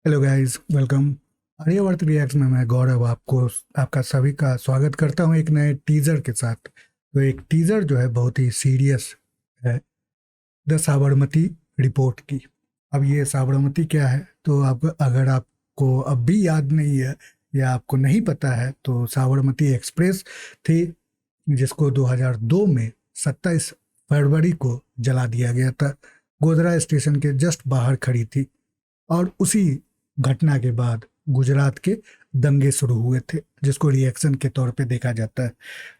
Hello guys, welcome. Aryavart reacts में मैं गौरव आपका सभी का स्वागत करता हूं एक नए टीजर के साथ। तो एक टीजर जो है बहुत ही सीरियस है, द साबरमती रिपोर्ट की। अब ये साबरमती क्या है, तो अब अगर आपको अब भी याद नहीं है या आपको नहीं पता है, तो साबरमती एक्सप्रेस थी जिसको 2002 में 27 फरवरी को जला दिया गया था। गोधरा स्टेशन के जस्ट बाहर खड़ी थी और उसी घटना के बाद गुजरात के दंगे शुरू हुए थे, जिसको रिएक्शन के तौर पे देखा जाता है।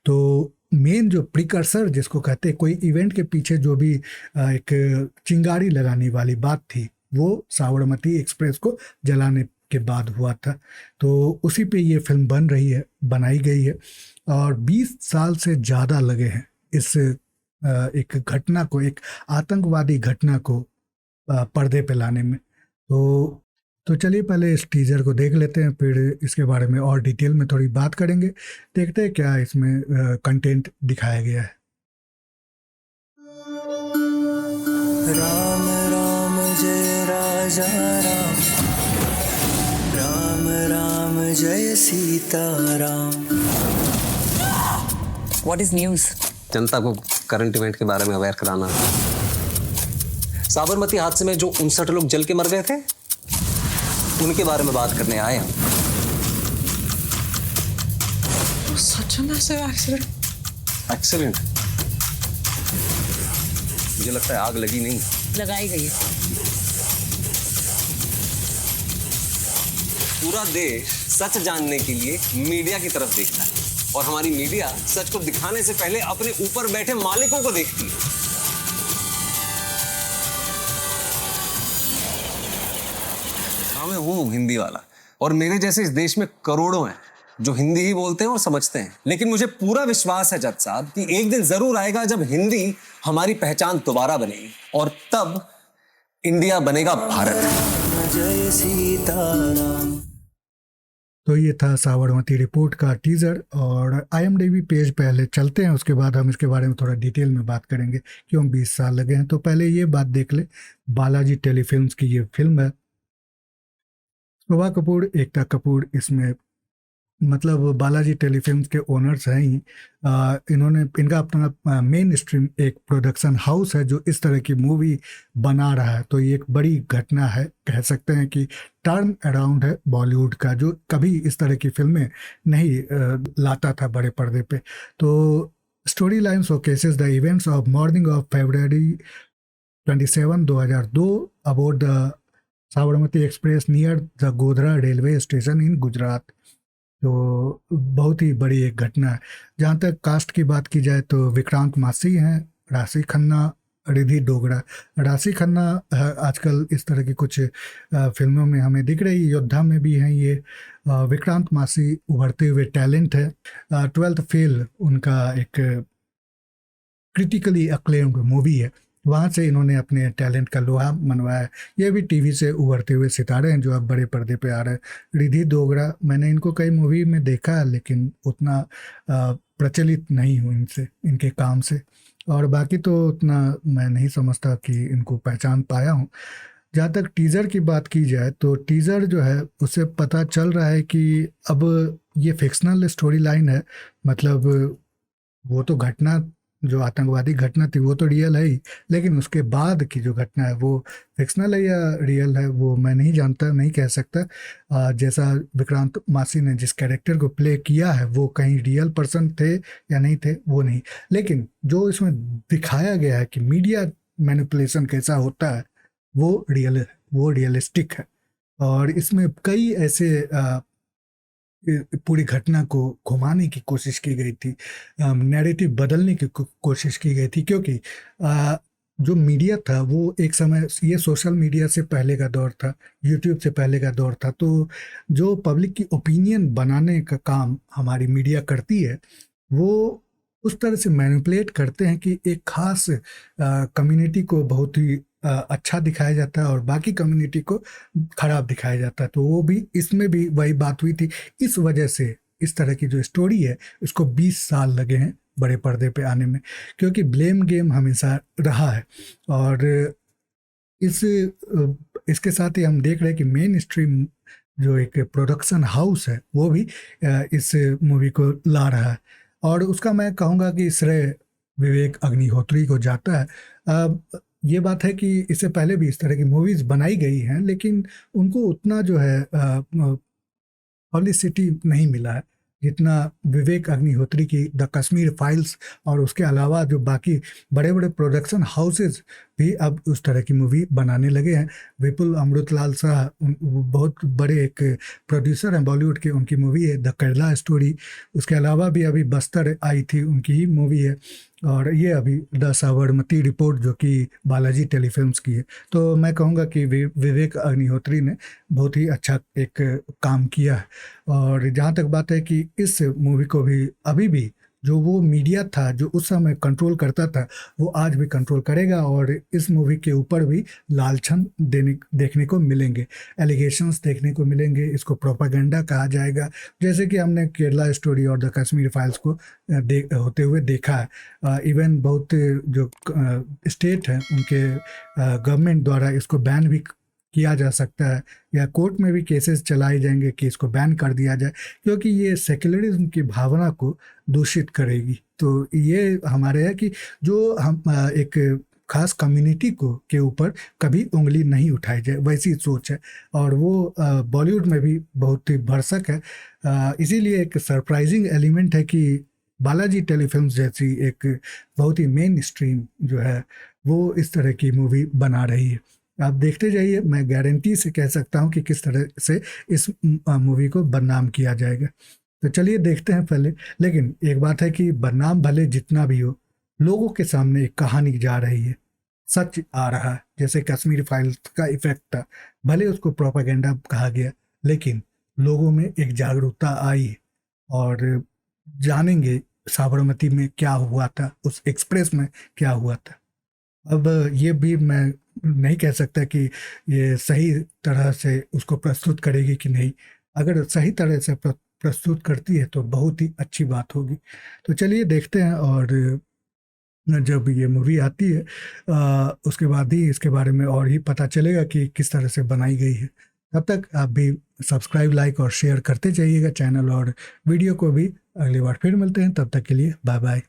तो मेन जो प्रिकर्सर जिसको कहते हैं, कोई इवेंट के पीछे जो भी एक चिंगारी लगाने वाली बात थी, वो साबरमती एक्सप्रेस को जलाने के बाद हुआ था। तो उसी पे ये फिल्म बन रही है, बनाई गई है, और 20 साल से ज़्यादा लगे हैं इस एक घटना को, एक आतंकवादी घटना को पर्दे पे लाने में। तो चलिए पहले इस टीजर को देख लेते हैं, फिर इसके बारे में और डिटेल में थोड़ी बात करेंगे। देखते हैं क्या इसमें कंटेंट दिखाया गया है। राम राम जय राजा राम, राम राम जय Sita Ram. What is news? जनता को करंट इवेंट के बारे में अवेयर कराना। साबरमती हादसे में जो 59 लोग जल के मर गए थे, उनके बारे में बात करने आए हम। Such a massive accident. Accident? मुझे लगता है आग लगी नहीं, लगाई गई है। पूरा देश सच जानने के लिए मीडिया की तरफ देखता है, और हमारी मीडिया सच को दिखाने से पहले अपने ऊपर बैठे मालिकों को देखती है। हाँ, मैं हूँ हिंदी वाला, और मेरे जैसे इस देश में करोड़ों हैं जो हिंदी ही बोलते हैं और समझते हैं। लेकिन मुझे पूरा विश्वास है जज साहब कि एक दिन जरूर आएगा जब हिंदी हमारी पहचान दोबारा बनेगी, और तब इंडिया बनेगा भारत। जय सीता राम। तो ये था साबरमती रिपोर्ट का टीजर, और IMDb पेज पहले चलते हैं, उसके बाद हम इसके बारे में थोड़ा डिटेल में बात करेंगे क्यों 20 साल लगे हैं। तो पहले ये बात देख ले, बालाजी टेलीफिल्म्स की ये फिल्म है। शोभा कपूर, एकता कपूर इसमें, मतलब बालाजी टेलीफिल्म्स के ओनर्स हैं ही। इनका अपना मेन स्ट्रीम एक प्रोडक्शन हाउस है जो इस तरह की मूवी बना रहा है। तो ये एक बड़ी घटना है, कह सकते हैं कि टर्न अराउंड है बॉलीवुड का, जो कभी इस तरह की फिल्में नहीं लाता था बड़े पर्दे पे। तो story line showcases the events of morning of February 27, 2002 about the Sabarmati express near the Godhra railway station इन गुजरात। तो बहुत ही बड़ी एक घटना है। जहाँ तक कास्ट की बात की जाए तो विक्रांत मासी हैं, राशि खन्ना, रिद्धि डोगरा। राशि खन्ना आजकल इस तरह की कुछ फिल्मों में हमें दिख रही, योद्धा में भी हैं ये। विक्रांत मासी उभरते हुए टैलेंट है। 12th फेल उनका एक क्रिटिकली अक्लेम्ड मूवी है, वहाँ से इन्होंने अपने टैलेंट का लोहा मनवाया। ये भी टीवी से उभरते हुए सितारे हैं जो अब बड़े पर्दे पे आ रहे हैं। रिद्धि डोगरा, मैंने इनको कई मूवी में देखा है, लेकिन उतना प्रचलित नहीं हूँ इनसे, इनके काम से, और बाकी तो उतना मैं नहीं समझता कि इनको पहचान पाया हूँ। जहाँ तक टीज़र की बात की जाए तो टीज़र जो है उससे पता चल रहा है कि अब ये फिक्शनल स्टोरी लाइन है। मतलब वो तो घटना, जो आतंकवादी घटना थी वो तो रियल है ही, लेकिन उसके बाद की जो घटना है वो फिक्शनल है या रियल है वो मैं नहीं जानता, नहीं कह सकता। जैसा विक्रांत मासी ने जिस कैरेक्टर को प्ले किया है वो कहीं रियल पर्सन थे या नहीं थे वो नहीं, लेकिन जो इसमें दिखाया गया है कि मीडिया मैनिपुलेशन कैसा होता है वो रियल है, वो रियलिस्टिक है। और इसमें कई ऐसे पूरी घटना को घुमाने की कोशिश की गई थी, नैरेटिव बदलने की कोशिश की गई थी, क्योंकि जो मीडिया था वो एक समय, ये सोशल मीडिया से पहले का दौर था, यूट्यूब से पहले का दौर था। तो जो पब्लिक की ओपिनियन बनाने का काम हमारी मीडिया करती है, वो उस तरह से मैनिपुलेट करते हैं कि एक खास कम्युनिटी को बहुत ही अच्छा दिखाया जाता है और बाकी कम्युनिटी को खराब दिखाया जाता है। तो वो भी, इसमें भी वही बात हुई थी। इस वजह से इस तरह की जो स्टोरी है उसको 20 साल लगे हैं बड़े पर्दे पे आने में, क्योंकि ब्लेम गेम हमेशा रहा है। और इस इसके साथ ही हम देख रहे हैं कि मेन स्ट्रीम जो एक प्रोडक्शन हाउस है वो भी इस मूवी को ला रहा है, और उसका मैं कहूँगा कि श्रेय विवेक अग्निहोत्री को जाता है। ये बात है कि इससे पहले भी इस तरह की मूवीज़ बनाई गई हैं, लेकिन उनको उतना जो है पब्लिसिटी नहीं मिला है जितना विवेक अग्निहोत्री की द कश्मीर फाइल्स, और उसके अलावा जो बाकी बड़े बड़े प्रोडक्शन हाउसेस भी अब उस तरह की मूवी बनाने लगे हैं। विपुल अमृतलाल शाह वो बहुत बड़े एक प्रोड्यूसर हैं बॉलीवुड के, उनकी मूवी है द केरला स्टोरी। उसके अलावा भी अभी बस्तर आई थी, उनकी ही मूवी है, और ये अभी द साबरमती रिपोर्ट जो कि बालाजी टेलीफिल्म्स की है। तो मैं कहूँगा कि विवेक अग्निहोत्री ने बहुत ही अच्छा एक काम किया है। और जहाँ तक बात है कि इस मूवी को भी अभी भी जो वो मीडिया था जो उस समय कंट्रोल करता था, वो आज भी कंट्रोल करेगा, और इस मूवी के ऊपर भी लालछन देखने को मिलेंगे, एलिगेशंस देखने को मिलेंगे, इसको प्रोपागेंडा कहा जाएगा, जैसे कि हमने केरला स्टोरी और द कश्मीर फाइल्स को होते हुए देखा है। इवन बहुत जो स्टेट हैं उनके गवर्नमेंट द्वारा इसको बैन भी किया जा सकता है, या कोर्ट में भी केसेस चलाए जाएंगे कि इसको बैन कर दिया जाए, क्योंकि ये सेक्युलरिज्म की भावना को दूषित करेगी। तो ये हमारे है कि जो हम एक खास कम्युनिटी को के ऊपर कभी उंगली नहीं उठाई जाए, वैसी सोच है, और वो बॉलीवुड में भी बहुत ही भरसक है। इसीलिए एक सरप्राइजिंग एलिमेंट है कि बालाजी टेलीफिल्म्स जैसी एक बहुत ही मेन स्ट्रीम जो है वो इस तरह की मूवी बना रही है। आप देखते जाइए, मैं गारंटी से कह सकता हूँ कि किस तरह से इस मूवी को बदनाम किया जाएगा। तो चलिए देखते हैं पहले। लेकिन एक बात है कि बदनाम भले जितना भी हो, लोगों के सामने एक कहानी जा रही है, सच आ रहा है, जैसे कश्मीर फाइल्स का इफेक्ट था। भले उसको प्रोपेगेंडा कहा गया, लेकिन लोगों में एक जागरूकता आई, और जानेंगे साबरमती में क्या हुआ था, उस एक्सप्रेस में क्या हुआ था। अब ये भी मैं नहीं कह सकता कि ये सही तरह से उसको प्रस्तुत करेगी कि नहीं। अगर सही तरह से प्रस्तुत करती है तो बहुत ही अच्छी बात होगी। तो चलिए देखते हैं, और जब ये मूवी आती है उसके बाद ही इसके बारे में और ही पता चलेगा कि किस तरह से बनाई गई है। तब तक आप भी सब्सक्राइब, लाइक और शेयर करते जाइएगा चैनल और वीडियो को भी। अगली बार फिर मिलते हैं, तब तक के लिए बाय बाय।